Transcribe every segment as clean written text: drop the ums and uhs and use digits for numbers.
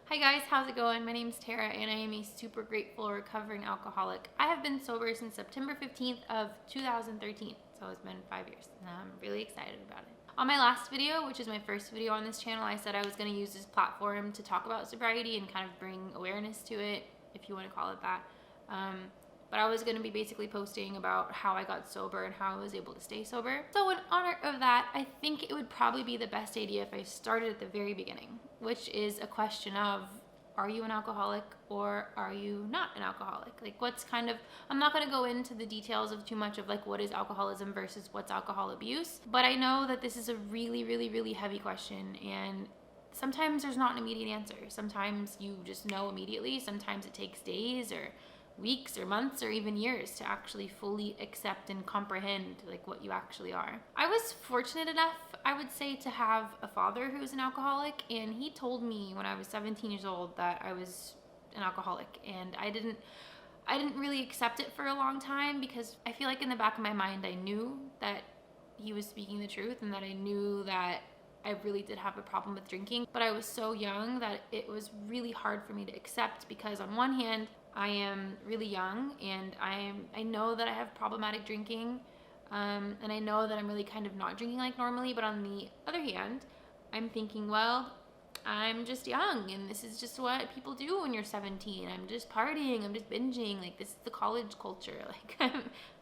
Hi guys, how's it going? My name's Tara and I am a super grateful recovering alcoholic. I have been sober since September 15th of 2013, so it's been 5 years and I'm really excited about it. On my last video, which is my first video on this channel, I said I was going to use this platform to talk about sobriety and kind of bring awareness to it, if you want to call it that. But I was going to be basically posting about how I got sober and how I was able to stay sober. So in honor of that, I think it would probably be the best idea if I started at the very beginning, which is a question of, are you an alcoholic or are you not an alcoholic? Like I'm not going to go into the details of too much of like what is alcoholism versus what's alcohol abuse, but I know that this is a really, really, really heavy question, and sometimes there's not an immediate answer. Sometimes you just know immediately. Sometimes it takes days or weeks or months or even years to actually fully accept and comprehend like what you actually are. I was fortunate enough, I would say, to have a father who was an alcoholic, and he told me when I was 17 years old that I was an alcoholic, and I didn't really accept it for a long time because I feel like in the back of my mind I knew that he was speaking the truth and that I knew that I really did have a problem with drinking, but I was so young that it was really hard for me to accept because on one hand, I am really young and I know that I have problematic drinking, and I know that I'm really kind of not drinking like normally, but on the other hand, I'm thinking, well, I'm just young and this is just what people do when you're 17. I'm just partying, I'm just binging, like this is the college culture, like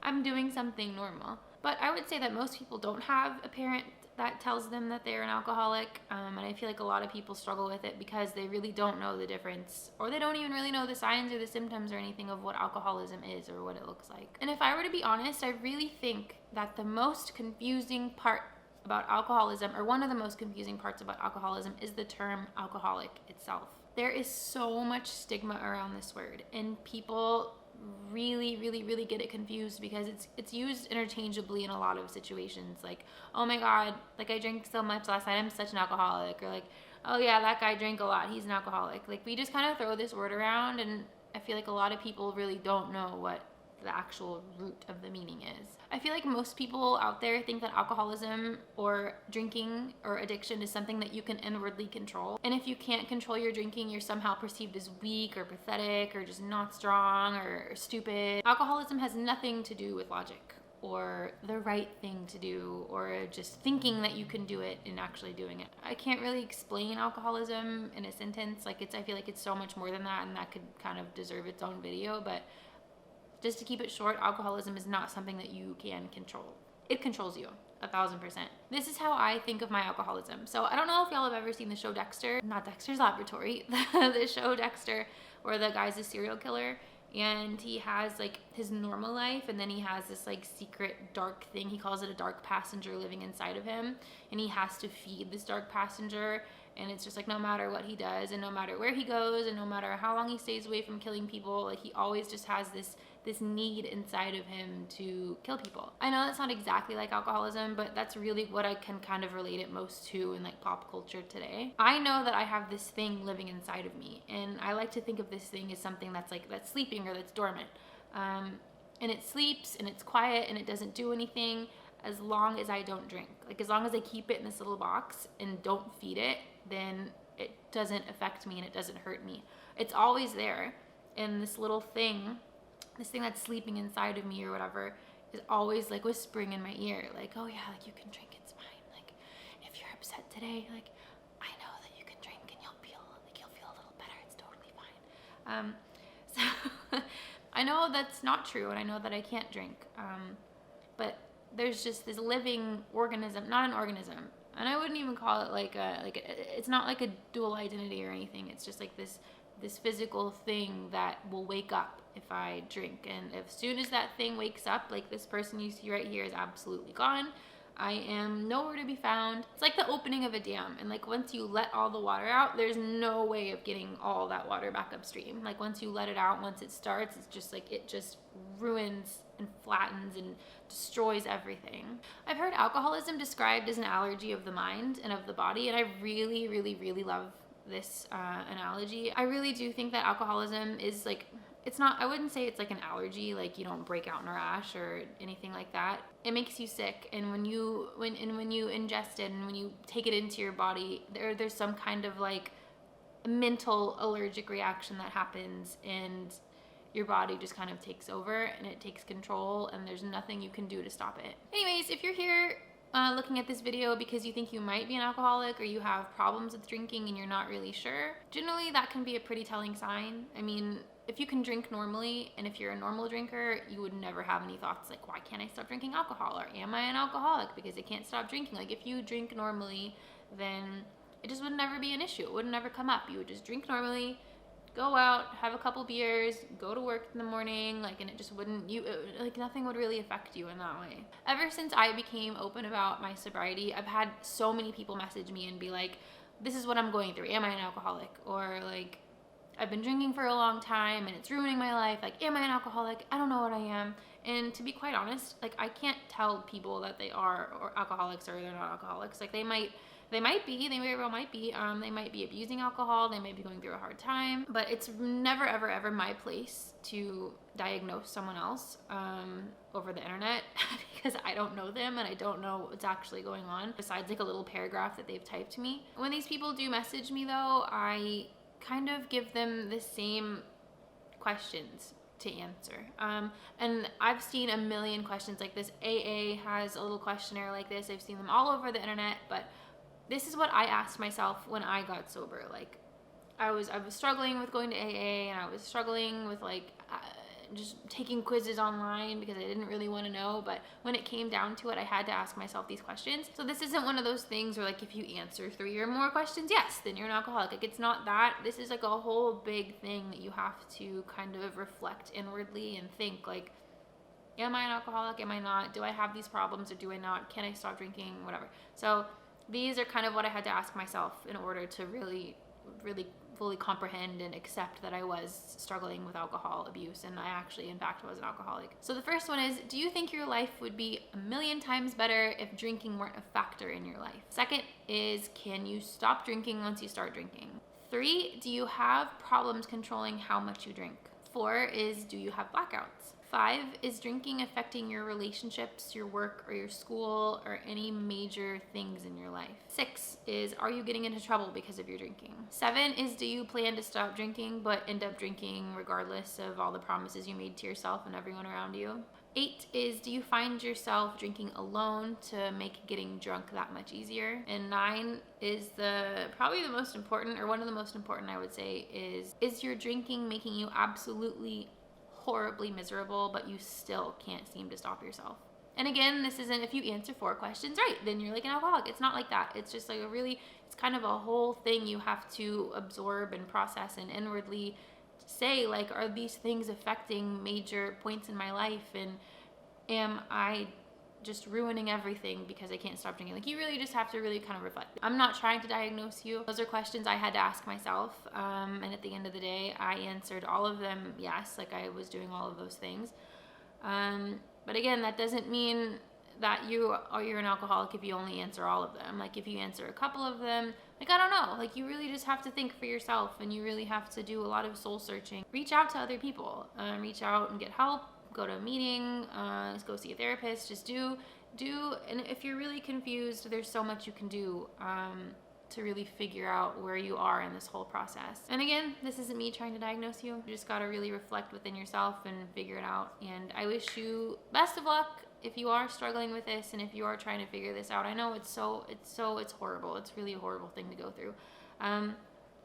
I'm doing something normal. But I would say that most people don't have a parent that tells them that they're an alcoholic, and I feel like a lot of people struggle with it because they really don't know the difference, or they don't even really know the signs or the symptoms or anything of what alcoholism is or what it looks like. And if I were to be honest, I really think that the most confusing part about alcoholism, or one of the most confusing parts about alcoholism, is the term alcoholic itself. There is so much stigma around this word, and people really get it confused because it's used interchangeably in a lot of situations, like, oh my god, like I drank so much last night, I'm such an alcoholic, or like, oh yeah, that guy drank a lot, he's an alcoholic. Like we just kind of throw this word around, and I feel like a lot of people really don't know what the actual root of the meaning is. I feel like most people out there think that alcoholism or drinking or addiction is something that you can inwardly control. And if you can't control your drinking, you're somehow perceived as weak or pathetic or just not strong or stupid. Alcoholism has nothing to do with logic or the right thing to do or just thinking that you can do it and actually doing it. I can't really explain alcoholism in a sentence. Like I feel like it's so much more than that, and that could kind of deserve its own video, but just to keep it short, alcoholism is not something that you can control. It controls you 1,000%. This is how I think of my alcoholism. So I don't know if y'all have ever seen the show Dexter, not Dexter's Laboratory, the show Dexter, where the guy's a serial killer and he has like his normal life, and then he has this like secret dark thing. He calls it a dark passenger living inside of him, and he has to feed this dark passenger. And it's just like no matter what he does and no matter where he goes and no matter how long he stays away from killing people, like he always just has this need inside of him to kill people. I know that's not exactly like alcoholism, but that's really what I can kind of relate it most to in like pop culture today. I know that I have this thing living inside of me, and I like to think of this thing as something that's sleeping or that's dormant. And it sleeps and it's quiet and it doesn't do anything as long as I don't drink. Like as long as I keep it in this little box and don't feed it, then it doesn't affect me and it doesn't hurt me. It's always there. And this little thing, this thing that's sleeping inside of me or whatever, is always like whispering in my ear, like, oh yeah, like you can drink, it's fine. Like if you're upset today, like I know that you can drink and you'll feel a little better. It's totally fine. So I know that's not true, and I know that I can't drink. But there's just this living organism, not an organism, and I wouldn't even call it it's not like a dual identity or anything. It's just like this physical thing that will wake up if I drink, and as soon as that thing wakes up, like this person you see right here is absolutely gone. I am nowhere to be found. It's like the opening of a dam, and like once you let all the water out, there's no way of getting all that water back upstream. Like once you let it out, once it starts, it's just like it just ruins and flattens and destroys everything. I've heard alcoholism described as an allergy of the mind and of the body, and I really love this analogy. I really do think that alcoholism is like, it's not, I wouldn't say it's like an allergy, like you don't break out in a rash or anything like that. It makes you sick, and when you ingest it and when you take it into your body, there's some kind of like mental allergic reaction that happens, and your body just kind of takes over and it takes control, and there's nothing you can do to stop it. Anyways, if you're here looking at this video because you think you might be an alcoholic or you have problems with drinking and you're not really sure, generally that can be a pretty telling sign. I mean, if you can drink normally, and if you're a normal drinker, you would never have any thoughts like, why can't I stop drinking alcohol? Or am I an alcoholic because I can't stop drinking? Like, if you drink normally, then it just would never be an issue. It would never come up. You would just drink normally, go out, have a couple beers, go to work in the morning, like, and it just wouldn't, like, nothing would really affect you in that way. Ever since I became open about my sobriety, I've had so many people message me and be like, this is what I'm going through. Am I an alcoholic? Or like, I've been drinking for a long time and it's ruining my life. Like, am I an alcoholic? I don't know what I am. And to be quite honest, like, I can't tell people that they are or alcoholics or they're not alcoholics. Like, they very well might be. They might be abusing alcohol. They might be going through a hard time. But it's never, ever, ever my place to diagnose someone else over the internet because I don't know them and I don't know what's actually going on besides like a little paragraph that they've typed to me. When these people do message me though, I kind of give them the same questions to answer. And I've seen a million questions like this. AA has a little questionnaire like this. I've seen them all over the internet, but this is what I asked myself when I got sober. Like, I was struggling with going to AA, and I was struggling with like just taking quizzes online because I didn't really want to know. But when it came down to it, I had to ask myself these questions. So this isn't one of those things where like if you answer 3 or more questions, yes, then you're an alcoholic. Like, it's not that. This is like a whole big thing that you have to kind of reflect inwardly and think like, am I an alcoholic? Am I not? Do I have these problems or do I not? Can I stop drinking? Whatever. So these are kind of what I had to ask myself in order to really, really fully comprehend and accept that I was struggling with alcohol abuse, and I actually, in fact, was an alcoholic. So the first one is, do you think your life would be a million times better if drinking weren't a factor in your life? Second is, can you stop drinking once you start drinking? 3, do you have problems controlling how much you drink? 4 is, do you have blackouts? 5, is drinking affecting your relationships, your work, or your school, or any major things in your life? 6 is, are you getting into trouble because of your drinking? 7 is, do you plan to stop drinking but end up drinking regardless of all the promises you made to yourself and everyone around you? 8 is, do you find yourself drinking alone to make getting drunk that much easier? And 9 is probably the most important, or one of the most important, I would say, is your drinking making you absolutely horribly miserable, but you still can't seem to stop yourself? And again, this isn't if you answer 4 questions right, then you're like an alcoholic. It's not like that. It's just like it's kind of a whole thing you have to absorb and process and inwardly say, like, are these things affecting major points in my life, and am I just ruining everything because I can't stop drinking? Like, you really just have to really kind of reflect. I'm not trying to diagnose you. Those are questions I had to ask myself, and at the end of the day, I answered all of them yes, like I was doing all of those things. But again, that doesn't mean that you're an alcoholic if you only answer all of them. Like, if you answer a couple of them, like, I don't know, like, you really just have to think for yourself, and you really have to do a lot of soul searching. Reach out to other people, reach out and get help. Go to a meeting, go see a therapist. Just do, and if you're really confused, there's so much you can do to really figure out where you are in this whole process. And again, this isn't me trying to diagnose you. You just gotta really reflect within yourself and figure it out. And I wish you best of luck if you are struggling with this and if you are trying to figure this out. I know it's horrible. It's really a horrible thing to go through.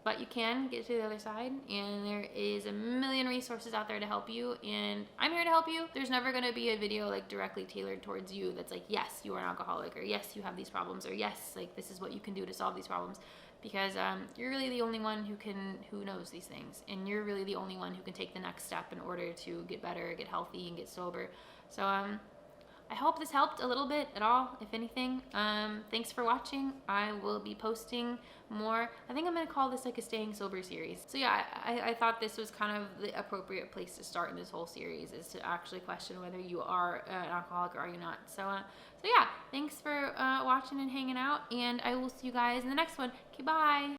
But you can get to the other side, and there is a million resources out there to help you, and I'm here to help you. There's never going to be a video like directly tailored towards you that's like, yes, you are an alcoholic, or yes, you have these problems, or yes, like, this is what you can do to solve these problems, because you're really the only one who knows these things, and you're really the only one who can take the next step in order to get better, get healthy, and get sober. So I hope this helped a little bit at all, if anything. Thanks for watching. I will be posting more. I think I'm going to call this like a staying sober series. So yeah, I thought this was kind of the appropriate place to start in this whole series, is to actually question whether you are an alcoholic or are you not. So yeah, thanks for watching and hanging out, and I will see you guys in the next one. Okay, bye.